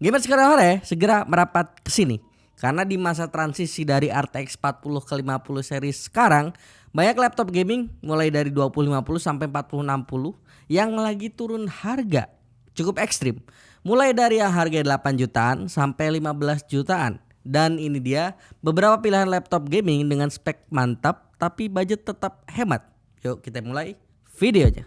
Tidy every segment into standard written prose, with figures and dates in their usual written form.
Gamers sore segera merapat ke sini. Karena di masa transisi dari RTX 40 ke 50 series sekarang, banyak laptop gaming mulai dari 2050 sampai 4060 yang lagi turun harga cukup ekstrim. Mulai dari yang harga 8 jutaan sampai 15 jutaan. Dan ini dia beberapa pilihan laptop gaming dengan spek mantap tapi budget tetap hemat. Yuk kita mulai videonya.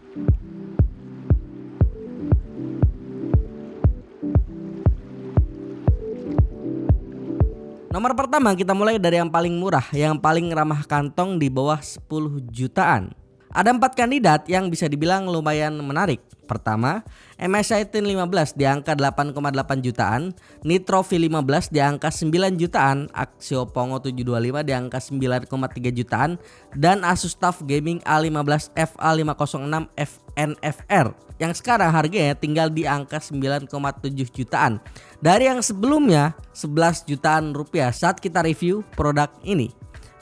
Nomor pertama kita mulai dari yang paling murah, yang paling ramah kantong di bawah 10 jutaan. Ada 4 kandidat yang bisa dibilang lumayan menarik. Pertama, MSI Titan 15 di angka 8,8 jutaan, Nitro V15 di angka 9 jutaan, Axio Pongo 725 di angka 9,3 jutaan, dan Asus TUF Gaming A15 FA506 FNFR yang sekarang harganya tinggal di angka 9,7 jutaan. Dari yang sebelumnya 11 jutaan rupiah saat kita review produk ini.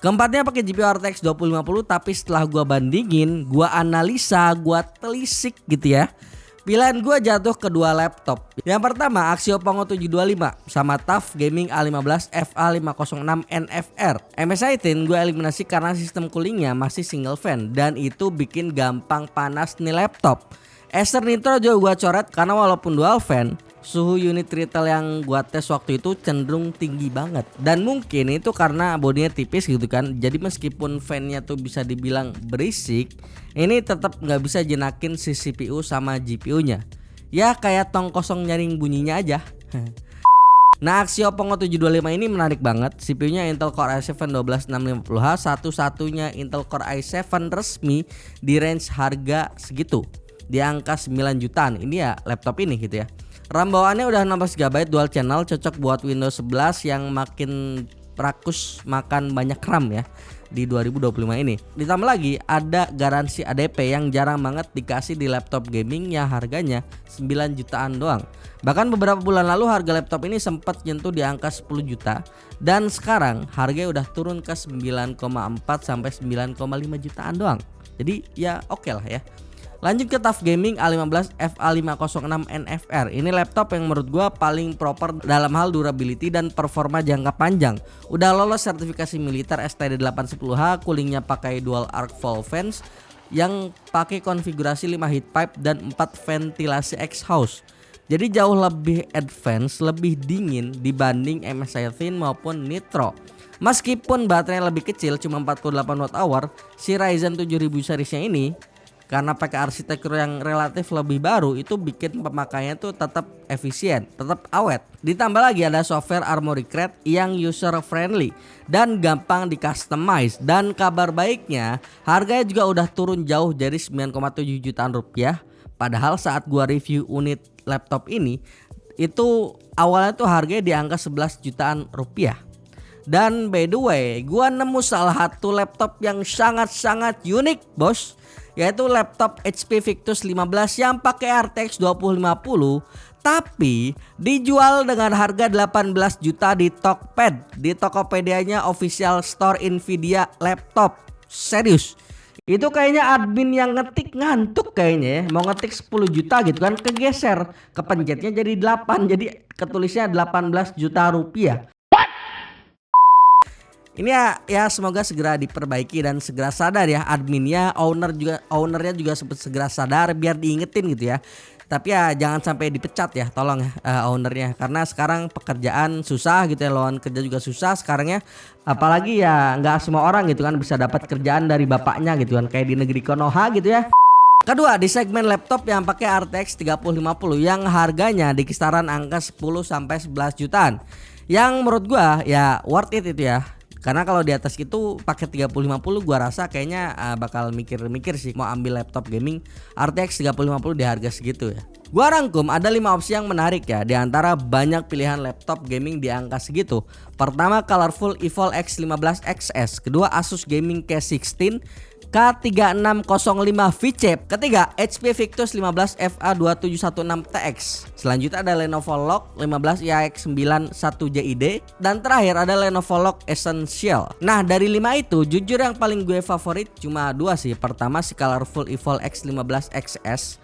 Keempatnya pakai GPU RTX 2050, tapi setelah gua bandingin, gua analisa, gua telisik gitu ya. Pilihan gua jatuh ke dua laptop. Yang pertama Axio Pongo 725 sama TUF Gaming A15 FA506 NFR. MSI Titan gua eliminasi karena sistem coolingnya masih single fan dan itu bikin gampang panas nih laptop. Acer Nitro juga gua coret karena walaupun dual fan, suhu unit retail yang gua tes waktu itu cenderung tinggi banget. Dan mungkin itu karena bodinya tipis gitu kan. Jadi meskipun fannya tuh bisa dibilang berisik, ini tetap nggak bisa jenakin si CPU sama GPU-nya. Ya kayak tong kosong nyaring bunyinya aja. Nah, Axio Pongo 725 ini menarik banget. CPU-nya Intel Core i7 12650H, satu-satunya Intel Core i7 resmi di range harga segitu. Di angka 9 jutaan. Ini ya laptop ini gitu ya. RAM bawaannya udah 16GB dual channel, cocok buat Windows 11 yang makin rakus makan banyak RAM ya di 2025 ini. Ditambah lagi ada garansi ADP yang jarang banget dikasih di laptop gaming yang harganya 9 jutaan doang. Bahkan beberapa bulan lalu harga laptop ini sempat nyentuh di angka 10 juta dan sekarang harganya udah turun ke 9,4 sampai 9,5 jutaan doang. Jadi ya oke lah ya. Lanjut ke TUF Gaming A15 FA506 NFR. Ini laptop yang menurut gua paling proper dalam hal durability dan performa jangka panjang. Udah lolos sertifikasi militer STD 810H, coolingnya pakai dual arc wall fans yang pakai konfigurasi 5 heat pipe dan 4 ventilasi exhaust. Jadi jauh lebih advance, lebih dingin dibanding MSI Titan maupun Nitro. Meskipun baterainya lebih kecil cuma 48 Wh, si Ryzen 7000 seriesnya ini karena pakai arsitektur yang relatif lebih baru itu bikin pemakaiannya tuh tetap efisien, tetap awet. Ditambah lagi ada software Armoury Crate yang user friendly dan gampang di customize. Dan kabar baiknya harganya juga udah turun jauh dari 9,7 jutaan rupiah. Padahal saat gua review unit laptop ini itu awalnya tuh harganya di angka 11 jutaan rupiah. Dan by the way, gua nemu salah satu laptop yang sangat-sangat unik, bos. Yaitu laptop HP Victus 15 yang pakai RTX 2050 tapi dijual dengan harga 18 juta di Tokped, di Tokopedia-nya official store Nvidia laptop. Serius. Itu kayaknya admin yang ngetik ngantuk kayaknya ya. Mau ngetik 10 juta gitu kan, kegeser, kepencetnya jadi 8, jadi ketulisnya 18 juta rupiah. Ini ya semoga segera diperbaiki dan segera sadar ya adminnya, ownernya juga segera sadar biar diingetin gitu ya. Tapi ya jangan sampai dipecat ya, tolong ya ownernya, karena sekarang pekerjaan susah gitu ya, lowongan kerja juga susah sekarang ya. Apalagi ya nggak semua orang gitu kan bisa dapat kerjaan dari bapaknya gitu kan, kayak di negeri Konoha gitu ya. Kedua, di segmen laptop yang pakai RTX 3050 yang harganya di kisaran angka 10 sampai 11 jutaan. Yang menurut gua ya worth it itu ya. Karena kalau di atas itu pakai 3050 gua rasa kayaknya bakal mikir-mikir sih mau ambil laptop gaming RTX 3050 di harga segitu ya. Gua rangkum ada 5 opsi yang menarik ya di antara banyak pilihan laptop gaming di angka segitu. Pertama, Colorful Evolve X15 XS. Kedua, Asus Gaming K16 K3605 V-Chip. Ketiga, HP Victus 15 FA2716TX. Selanjutnya ada Lenovo Log 15 IAX91JID. Dan terakhir ada Lenovo Log Essential. Nah, dari 5 itu jujur yang paling gue favorit cuma 2 sih. Pertama si Colorful Evolve X15 XS.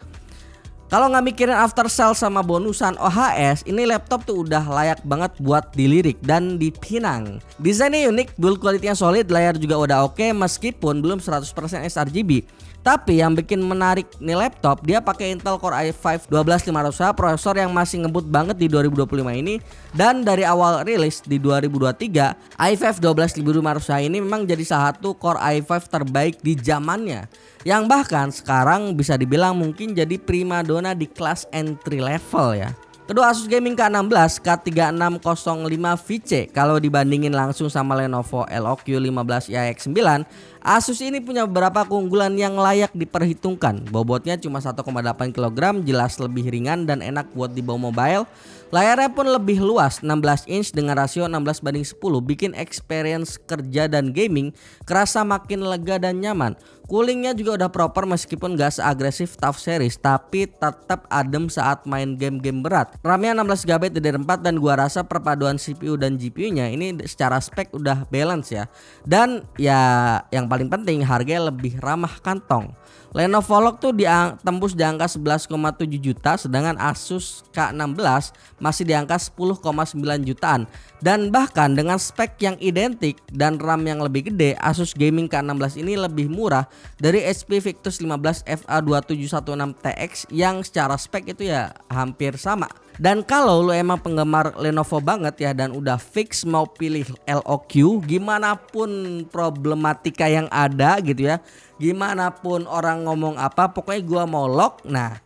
Kalau nggak mikirin after sale sama bonusan OHS, ini laptop tuh udah layak banget buat dilirik dan dipinang. Desainnya unik, build quality-nya solid, layar juga udah oke meskipun belum 100% sRGB. Tapi yang bikin menarik nih laptop, dia pakai Intel Core i5 12500H, prosesor yang masih ngebut banget di 2025 ini. Dan dari awal rilis di 2023, i5 12500H ini memang jadi salah satu Core i5 terbaik di zamannya, yang bahkan sekarang bisa dibilang mungkin jadi primadona di kelas entry level ya. Kedua, Asus Gaming K16 K3605 VC. Kalau dibandingin langsung sama Lenovo LOQ 15i X9, Asus ini punya beberapa keunggulan yang layak diperhitungkan. Bobotnya cuma 1,8 kg, jelas lebih ringan dan enak buat dibawa mobile. Layarnya pun lebih luas, 16 inch dengan rasio 16:10, bikin experience kerja dan gaming kerasa makin lega dan nyaman. Coolingnya juga udah proper meskipun gak seagresif TUF series, tapi tetap adem saat main game-game berat. RAM-nya 16GB DDR4 dan gua rasa perpaduan CPU dan GPU-nya ini secara spek udah balance ya. Dan ya yang paling penting harganya lebih ramah kantong. Lenovo Log tuh tembus di angka 11,7 juta, sedangkan Asus K16 masih di angka 10,9 jutaan. Dan bahkan dengan spek yang identik dan RAM yang lebih gede, Asus Gaming K16 ini lebih murah dari HP Victus 15 FA2716TX yang secara spek itu ya hampir sama. Dan kalau lu emang penggemar Lenovo banget ya dan udah fix mau pilih LOQ, gimana pun problematika yang ada gitu ya, gimana pun orang ngomong apa, pokoknya gua mau Log. Nah,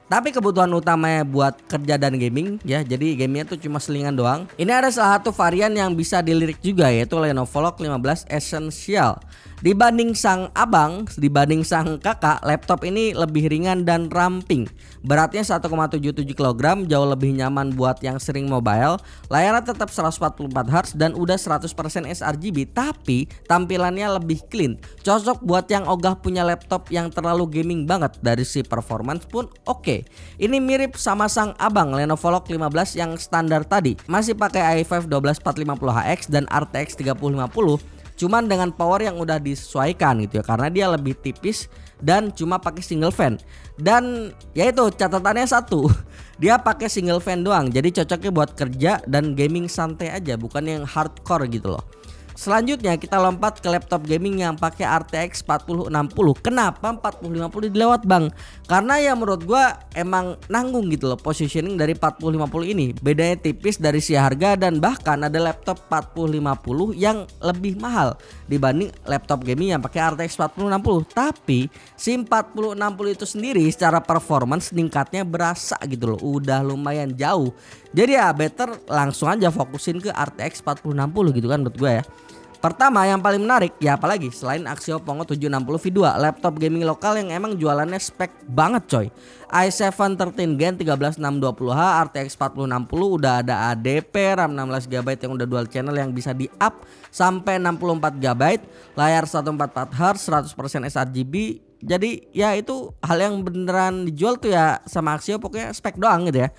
tapi kebutuhan utamanya buat kerja dan gaming ya, jadi gamingnya tuh cuma selingan doang. Ini ada salah satu varian yang bisa dilirik juga, yaitu Lenovo Log 15 Essential. Dibanding sang abang, dibanding sang kakak, laptop ini lebih ringan dan ramping. Beratnya 1,77 kg, jauh lebih nyaman buat yang sering mobile. Layarnya tetap 144Hz dan udah 100% sRGB, tapi tampilannya lebih clean. Cocok buat yang ogah punya laptop yang terlalu gaming banget. Dari si performance pun oke. Ini mirip sama sang abang Lenovo Log 15 yang standar tadi. Masih pakai i5 12450HX dan RTX 3050. Cuman dengan power yang udah disesuaikan gitu ya, karena dia lebih tipis dan cuma pakai single fan. Dan ya itu catatannya satu, dia pakai single fan doang, jadi cocoknya buat kerja dan gaming santai aja, bukan yang hardcore gitu loh. Selanjutnya kita lompat ke laptop gaming yang pakai RTX 4060. Kenapa 4050 dilewat bang? Karena ya menurut gua emang nanggung gitu loh positioning dari 4050 ini. Bedanya tipis dari si harga dan bahkan ada laptop 4050 yang lebih mahal dibanding laptop gaming yang pakai RTX 4060. Tapi si 4060 itu sendiri secara performance meningkatnya berasa gitu loh. Udah lumayan jauh. Jadi ya better langsung aja fokusin ke RTX 4060 gitu kan menurut gua ya. Pertama yang paling menarik ya apalagi selain Axio Pongo 760 V2, laptop gaming lokal yang emang jualannya spek banget coy. i7 13 Gen 13620H RTX 4060 udah ada ADP, RAM 16GB yang udah dual channel yang bisa di up sampai 64GB, layar 144Hz, 100% sRGB. Jadi ya itu hal yang beneran dijual tuh ya sama Axio, pokoknya spek doang gitu ya.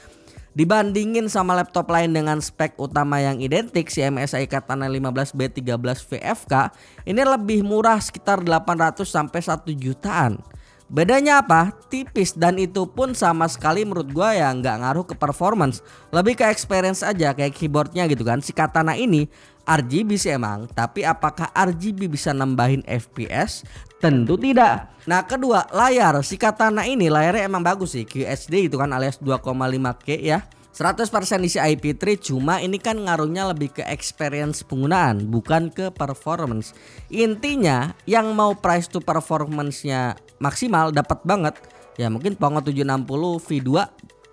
Dibandingin sama laptop lain dengan spek utama yang identik, si MSI Katana 15B13 VFK ini lebih murah sekitar 800 sampai 1 jutaan. Bedanya apa? Tipis, dan itu pun sama sekali menurut gua ya nggak ngaruh ke performance, lebih ke experience aja kayak keyboardnya gitu kan. Si Katana ini RGB sih emang, tapi apakah RGB bisa nambahin FPS? Tentu tidak. Nah kedua, layar. Si Katana ini layarnya emang bagus sih, QHD gitu kan alias 2,5K ya. 100% isi IP3, cuma ini kan ngaruhnya lebih ke experience penggunaan bukan ke performance. Intinya yang mau price to performance-nya maksimal dapat banget ya, mungkin Pongo 760 V2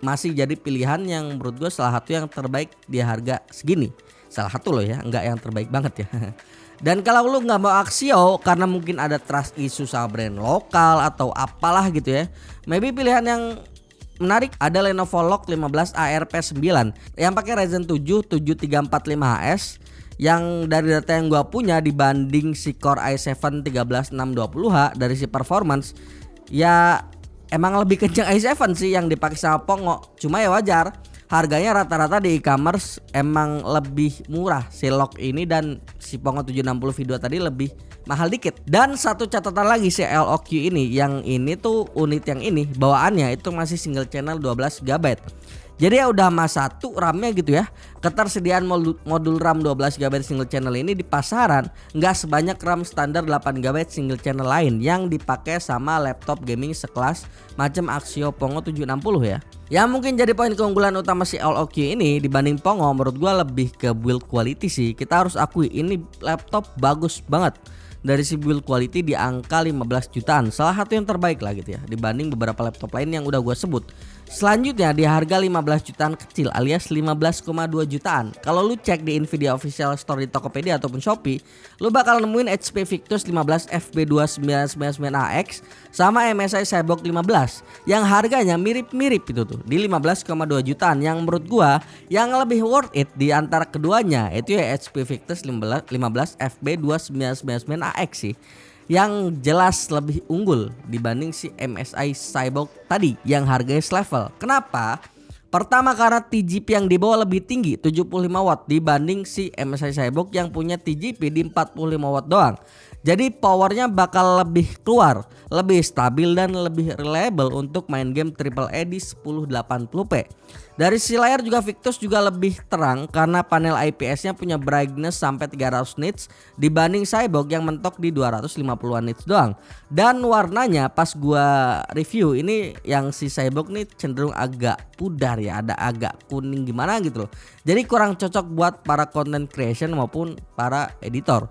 masih jadi pilihan yang menurut gue salah satu yang terbaik di harga segini. Salah satu loh ya, enggak yang terbaik banget ya. Dan kalau lu nggak mau Axio karena mungkin ada trust issue sama brand lokal atau apalah gitu ya, maybe pilihan yang menarik ada Lenovo Log 15 ARP9 yang pakai Ryzen 7 7345HS. Yang dari data yang gua punya dibanding si Core i7 13620H dari si performance ya emang lebih kencang i7 sih yang dipakai sama Pongo. Cuma ya wajar, harganya rata-rata di e-commerce emang lebih murah si Lock ini, dan si Pongo 760 V2 tadi lebih mahal dikit. Dan satu catatan lagi, si LOQ ini, yang ini tuh unit yang ini bawaannya itu masih single channel 12 GB. Jadi ya udah mas 1 RAM-nya gitu ya. Ketersediaan modul RAM 12 GB single channel ini di pasaran nggak sebanyak RAM standar 8 GB single channel lain yang dipakai sama laptop gaming sekelas macam Axio Pongo 760 ya. Yang mungkin jadi poin keunggulan utama si LOQ ini dibanding Pongo menurut gua lebih ke build quality sih. Kita harus akui ini laptop bagus banget. Dari si build quality di angka 15 jutaan, salah satu yang terbaik lah gitu ya dibanding beberapa laptop lain yang udah gue sebut. Selanjutnya di harga 15 jutaan kecil alias 15,2 jutaan. Kalau lu cek di Nvidia official store di Tokopedia ataupun Shopee, lu bakal nemuin HP Victus 15 FB2999AX sama MSI Cyborg 15 yang harganya mirip-mirip itu tuh di 15,2 jutaan. Yang menurut gua yang lebih worth it di antara keduanya itu ya HP Victus 15 FB2999AX sih, yang jelas lebih unggul dibanding si MSI Cyborg tadi yang harganya selevel. Kenapa? Pertama karena TGP yang dibawa lebih tinggi 75 watt dibanding si MSI Cyborg yang punya TGP di 45 watt doang. Jadi powernya bakal lebih keluar, lebih stabil dan lebih reliable untuk main game AAA di 1080p. Dari sisi layar juga Victus juga lebih terang karena panel IPS-nya punya brightness sampai 300 nits dibanding Cyborg yang mentok di 250-an nits doang. Dan warnanya pas gua review ini yang si Cyborg nih cenderung agak pudar ya, ada agak kuning gimana gitu loh. Jadi kurang cocok buat para content creation maupun para editor.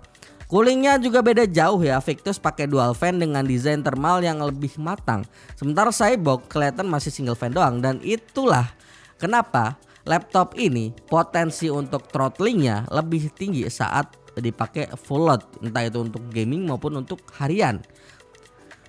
Coolingnya juga beda jauh ya. Victus pakai dual fan dengan desain thermal yang lebih matang. Sementara Cyborg kelihatan masih single fan doang. Dan itulah kenapa laptop ini potensi untuk throttlingnya lebih tinggi saat dipakai full load, entah itu untuk gaming maupun untuk harian.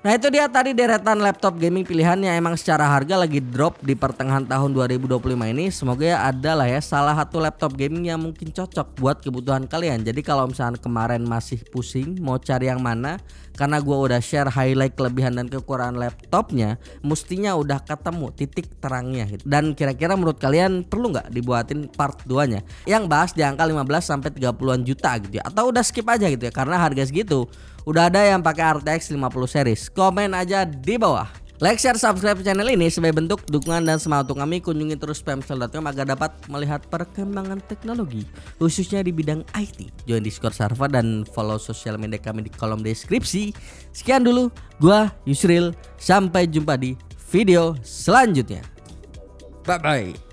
Nah itu dia tadi deretan laptop gaming pilihan yang emang secara harga lagi drop di pertengahan tahun 2025 ini. Semoga ya ada lah ya salah satu laptop gaming yang mungkin cocok buat kebutuhan kalian. Jadi kalau misalnya kemarin masih pusing mau cari yang mana, karena gua udah share highlight kelebihan dan kekurangan laptopnya, mestinya udah ketemu titik terangnya gitu. Dan kira-kira menurut kalian perlu nggak dibuatin part 2 nya yang bahas di angka 15 sampai 30-an juta gitu ya, atau udah skip aja gitu ya karena harga segitu. Udah ada yang pakai RTX 50 series. Komen aja di bawah. Like, share, subscribe channel ini sebagai bentuk dukungan dan semangat untuk kami. Kunjungi terus pemsel.com agar dapat melihat perkembangan teknologi khususnya di bidang IT. Join Discord server dan follow sosial media kami di kolom deskripsi. Sekian dulu, gua Yusril. Sampai jumpa di video selanjutnya. Bye bye.